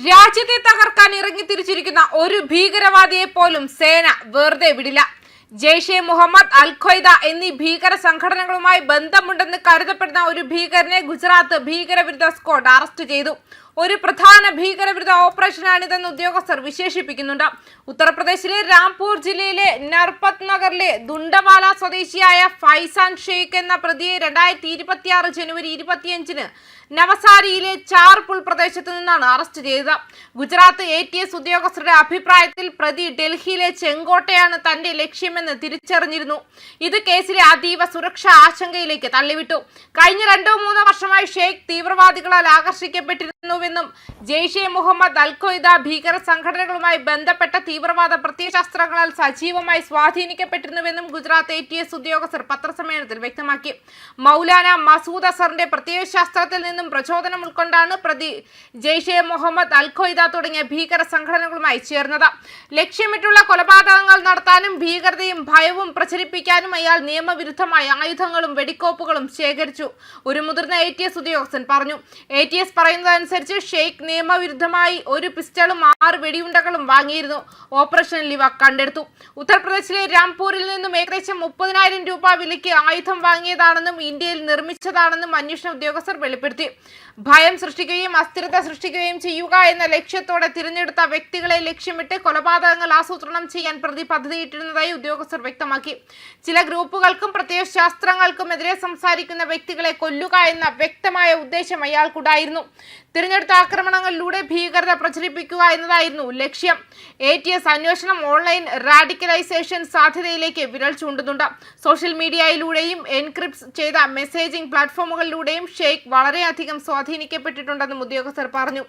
രാജ്യത്തെ തകർക്കാൻ ഇറങ്ങിത്തിരിച്ചിരിക്കുന്ന ഒരു ഭീകരവാദിയെ പോലും സേന വെറുതെ വിടില്ല. ജെയ്ഷെ മുഹമ്മദ്, അൽ ഖ്വയ്ദ എന്നീ ഭീകര സംഘടനകളുമായി ബന്ധമുണ്ടെന്ന് കരുതപ്പെടുന്ന ഒരു ഭീകരനെ ഗുജറാത്ത് ഭീകരവിരുദ്ധ സ്ക്വാഡ് അറസ്റ്റ് ചെയ്തു. ഒരു പ്രധാന ഭീകരവിരുദ്ധ ഓപ്പറേഷനാണിതെന്ന് ഉദ്യോഗസ്ഥർ വിശേഷിപ്പിക്കുന്നുണ്ട്. ഉത്തർപ്രദേശിലെ രാംപൂർ ജില്ലയിലെ നർപത് നഗറിലെ ദുണ്ടവാല സ്വദേശിയായ ഫൈസാൻ ഷെയ്ഖ് എന്ന പ്രതിയെ 2026 ജനുവരി 25-ന് നവസാരിയിലെ ചാർപുൾ പ്രദേശത്ത് നിന്നാണ് അറസ്റ്റ് ചെയ്തത്. ഗുജറാത്ത് ATS ഉദ്യോഗസ്ഥരുടെ അഭിപ്രായത്തിൽ പ്രതി ഡൽഹിയിലെ ചെങ്കോട്ടയാണ് തന്റെ ലക്ഷ്യമെന്ന് തിരിച്ചറിഞ്ഞിരുന്നു. ഇത് കേസിലെ അതീവ സുരക്ഷാ ആശങ്കയിലേക്ക് തള്ളിവിട്ടു. കഴിഞ്ഞ 2-3 വർഷമായി ഷെയ്ഖ് തീവ്രവാദികളാൽ ആകർഷിക്കപ്പെട്ടിരുന്നുവെന്നും ജെയ്ഷെ മുഹമ്മദ്, അൽ ഖ്വയ്ദ ഭീകര സംഘടനകളുമായി ബന്ധപ്പെട്ട തീവ്രവാദ പ്രത്യയശാസ്ത്രങ്ങളാൽ സജീവമായി സ്വാധീനിക്കപ്പെട്ടിരുന്നുവെന്നും ഗുജറാത്ത് ATS ഉദ്യോഗസ്ഥർ പത്രസമ്മേളനത്തിൽ വ്യക്തമാക്കി. മൗലാന മസൂദ് അസറിന്റെ പ്രത്യയശാസ്ത്രത്തിൽ നിന്നും പ്രചോദനം ഉൾക്കൊണ്ടാണ് പ്രതി ജെയ്ഷെ മുഹമ്മദ്, അൽ ഖ്വയ്ദ തുടങ്ങിയ ഭീകര സംഘടനകളുമായി ചേർന്നത്. ലക്ഷ്യമിട്ടുള്ള കൊലപാതകങ്ങൾ നടത്താനും ഭീകരതയും ഭയവും പ്രചരിപ്പിക്കാനും അയാൾ നിയമവിരുദ്ധമായ ആയുധങ്ങളും വെടിക്കോപ്പുകളും ശേഖരിച്ചു, ഒരു മുതിർന്ന ATS ഉദ്യോഗസ്ഥൻ പറഞ്ഞു. ATS പറയുന്നതനുസരിച്ച് ഷെയ്ഖ് നിയമവിരുദ്ധമായി ഒരു പിസ്റ്റളും 6 വെടിയുണ്ടകളും വാങ്ങിയിരുന്നു. ഓപ്പറേഷനിൽ ഇവ കണ്ടെടുത്തു. ഉത്തർപ്രദേശിലെ രാംപൂരിൽ നിന്നും ഏകദേശം 30,000 രൂപ വിലയ്ക്ക് ആയുധം വാങ്ങിയതാണെന്നും ഇന്ത്യയിൽ നിർമ്മിച്ചതാണെന്നും അന്വേഷണ ഉദ്യോഗസ്ഥർ വെളിപ്പെടുത്തി. ഭയം സൃഷ്ടിക്കുകയും അസ്ഥിരത സൃഷ്ടിക്കുകയും ചെയ്യുക എന്ന ലക്ഷ്യത്തോടെ തിരഞ്ഞെടുത്ത വ്യക്തികളെ ലക്ഷ്യമിട്ട് കൊലപാതകങ്ങൾ ആസൂത്രണം ചെയ്യാൻ പ്രതി പദ്ധതിയിട്ടിരുന്നതായി ഉദ്യോഗസ്ഥർ വ്യക്തമാക്കി. ചില ഗ്രൂപ്പുകൾക്കും പ്രത്യയശാസ്ത്രങ്ങൾക്കുമെതിരെ സംസാരിക്കുന്ന വ്യക്തികളെ കൊല്ലുക എന്ന വ്യക്തമായ ഉദ്ദേശം അയാൾക്കുണ്ടായിരുന്നു. തിരഞ്ഞെടുത്ത ആക്രമണങ്ങളിലൂടെ ഭീകരത പ്രചരിപ്പിക്കുക എന്നതായിരുന്നു ലക്ഷ്യം. ATS അന്വേഷണം ഓൺലൈൻ റാഡിക്കലൈസേഷൻ സാധ്യതയിലേക്ക് വിരൽ ചൂണ്ടുന്നുണ്ട്. സോഷ്യൽ മീഡിയയിലൂടെയും എൻക്രിപ്റ്റ് ചെയ്ത മെസ്സേജിംഗ് പ്ലാറ്റ്ഫോമുകളിലൂടെയും ഷെയ്ഖ് വളരെയധികം സ്വാധീനിക്കപ്പെട്ടിട്ടുണ്ടെന്നും ഉദ്യോഗസ്ഥർ പറഞ്ഞു.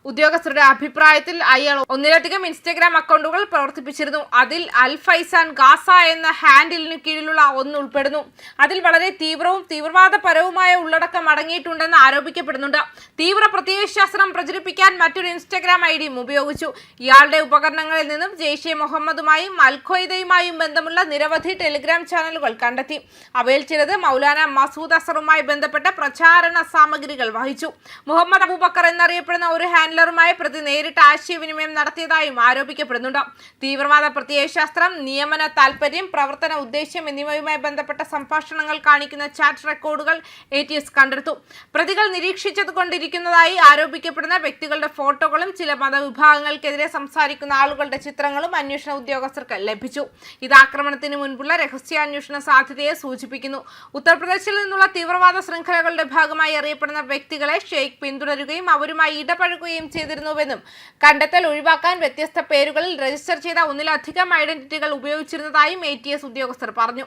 ഉദ്യോഗസ്ഥരുടെ അഭിപ്രായത്തിൽ അയാൾ 1-ലധികം ഇൻസ്റ്റഗ്രാം അക്കൗണ്ടുകൾ പ്രവർത്തിപ്പിച്ചിരുന്നു. അതിൽ അൽ ഫൈസാൻ ഗാസ എന്ന ഹാൻഡിലിന് കീഴിലുള്ള ഒന്ന് ഉൾപ്പെടുന്നു. അതിൽ വളരെ തീവ്രവും തീവ്രവാദപരവുമായ ഉള്ളടക്കം അടങ്ങിയിട്ടുണ്ടെന്ന് ആരോപിക്കപ്പെടുന്നുണ്ട്. തീവ്ര പ്രത്യയശാസ്ത്രം പ്രചരിപ്പിക്കാൻ മറ്റൊരു ഇൻസ്റ്റഗ്രാം ഐഡിയും ഉപയോഗിച്ചു. ഇയാളുടെ ഉപകരണങ്ങളിൽ നിന്നും ജെയ്ഷെ മുഹമ്മദുമായും അൽ ഖ്വയ്ദയുമായും ബന്ധമുള്ള നിരവധി ടെലിഗ്രാം ചാനലുകൾ കണ്ടെത്തി. അവയിൽ ചിലത് മൗലാന മസൂദ് അസറുമായി ബന്ധപ്പെട്ട പ്രചാരണ സാമഗ്രികൾ വഹിച്ചു. മുഹമ്മദ് അബൂബക്കർ എന്നറിയപ്പെടുന്ന ഒരു ഹാൻഡലറുമായി പ്രതി നേരിട്ട് ആശയവിനിമയം നടത്തിയതായും ആരോപിക്കപ്പെടുന്നുണ്ട്. തീവ്രവാദ പ്രത്യയശാസ്ത്രം, നിയമന താൽപര്യം, പ്രവർത്തന ഉദ്ദേശ്യം എന്നിവയുമായി ബന്ധപ്പെട്ട സംഭാഷണങ്ങൾ കാണിക്കുന്ന ചാറ്റ് റെക്കോർഡുകൾ ATS കണ്ടെടുത്തു. പ്രതികൾ നിരീക്ഷിച്ചുകൊണ്ടിരിക്കുന്നതായി ആരോപിക്കപ്പെടുന്ന വ്യക്തികളുടെ ഫോട്ടോകളും ചില മതവിഭാഗങ്ങൾക്കെതിരെ സംസാരിക്കുന്ന ആളുകളുടെ ചിത്രങ്ങളും അന്വേഷണ ഉദ്യോഗസ്ഥർക്ക് ലഭിച്ചു. ഇത് ആക്രമണത്തിന് മുൻപുള്ള രഹസ്യാന്വേഷണ സാധ്യതയെ സൂചിപ്പിക്കുന്നു. ഉത്തർപ്രദേശിൽ നിന്നുള്ള തീവ്രവാദ ശൃംഖലകളുടെ ഭാഗമായി അറിയപ്പെടുന്ന വ്യക്തികളെ ഷെയ്ഖ് പിന്തുടരുകയും അവരുമായി ഇടപഴകുകയും ചെയ്തിരുന്നുവെന്നും കണ്ടെത്തൽ ഒഴിവാക്കാൻ വ്യത്യസ്ത പേരുകളിൽ രജിസ്റ്റർ ചെയ്ത 1-ലധികം ഐഡന്റിറ്റികൾ ഉപയോഗിച്ചിരുന്നതായും ATS ഉദ്യോഗസ്ഥർ പറഞ്ഞു.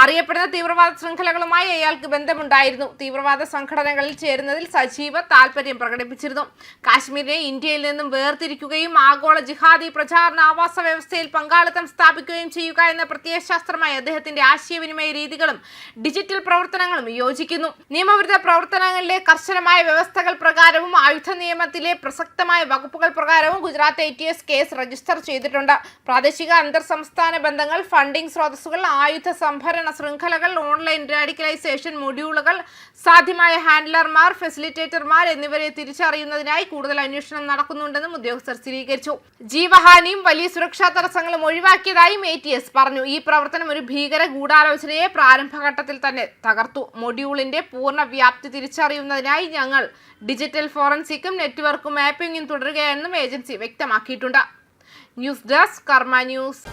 അറിയപ്പെടുന്ന തീവ്രവാദ ശൃംഖലകളുമായി അയാൾക്ക് ബന്ധമുണ്ടായിരുന്നു. തീവ്രവാദ സംഘടനകളിൽ ചേരുന്നതിൽ സജീവ താൽപര്യം പ്രകടിപ്പിച്ചിരുന്നു. കാശ്മീരിനെ ഇന്ത്യയിൽ നിന്നും വേർതിരിക്കുകയും ആഗോള ജിഹാദി പ്രചാരണ ആവാസ വ്യവസ്ഥയിൽ പങ്കാളിത്തം സ്ഥാപിക്കുകയും ചെയ്യുക എന്ന പ്രത്യയശാസ്ത്രമായി അദ്ദേഹത്തിന്റെ ആശയവിനിമയ രീതികളും ഡിജിറ്റൽ പ്രവർത്തനങ്ങളും യോജിക്കുന്നു. നിയമവിരുദ്ധ പ്രവർത്തനങ്ങളിലെ കർശനമായ വ്യവസ്ഥകൾ പ്രകാരവും ആയുധ നിയമത്തിലെ പ്രസക്തമായ വകുപ്പുകൾ പ്രകാരവും ഗുജറാത്ത് ATS കേസ് രജിസ്റ്റർ ചെയ്തിട്ടുണ്ട്. പ്രാദേശിക അന്തർ സംസ്ഥാന ബന്ധങ്ങൾ, ഫണ്ടിംഗ് സ്രോതസ്സുകൾ, ആയുധ സംഭരണ ശൃംഖലകൾ, ഓൺലൈൻ റാഡിക്കലൈസേഷൻ മൊഡ്യൂളുകൾ, സാധ്യമായ ഹാൻഡലർമാർ, ഫെസിലിറ്റേറ്റർമാർ എന്നിവരെ തിരിച്ചറിയുന്നതിനായി കൂടുതൽ അന്വേഷണം നടക്കുന്നുണ്ടെന്നും ഉദ്യോഗസ്ഥർ സ്ഥിരീകരിച്ചു. ജീവഹാനിയും വലിയ സുരക്ഷാ തടസ്സങ്ങളും ഒഴിവാക്കിയതായും ATS പറഞ്ഞു. ഈ പ്രവർത്തനം ഒരു ഭീകര ഗൂഢാലോചനയെ പ്രാരംഭഘട്ടത്തിൽ തന്നെ തകർത്തു. മൊഡ്യൂളിന്റെ പൂർണ്ണ വ്യാപ്തി തിരിച്ചറിയുന്നതിനായി ഞങ്ങൾ ഡിജിറ്റൽ ഫോറൻസിക്കും നെറ്റ്വർക്കും മാപ്പിംഗും തുടരുകയാണെന്നും ഏജൻസി വ്യക്തമാക്കിയിട്ടുണ്ട്. ന്യൂസ് ഡെസ്ക് കർമ്മ ന്യൂസ്.